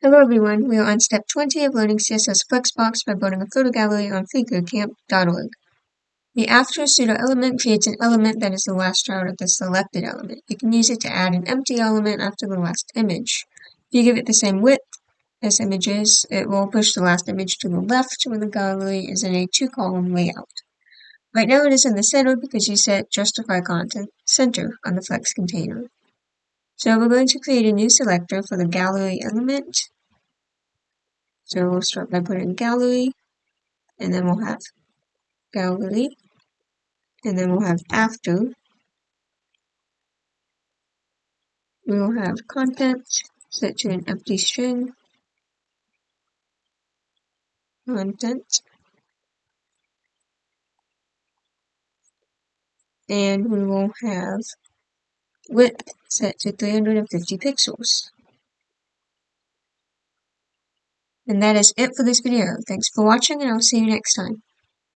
Hello everyone, we are on step 20 of learning CSS Flexbox by building a photo gallery on freeCodeCamp.org. The after pseudo element creates an element that is the last child of the selected element. You can use it to add an empty element after the last image. If you give it the same width as images, it will push the last image to the left when the gallery is in a 2-column layout. Right now it is in the center because you set justify content center on the flex container. So we're going to create a new selector for the gallery element. So we'll start by putting gallery, and then we'll have gallery, and then we'll have after. We will have content set to an empty string, content, and we will have width set to 350 pixels. And that is it for this video. Thanks for watching, and I'll see you next time.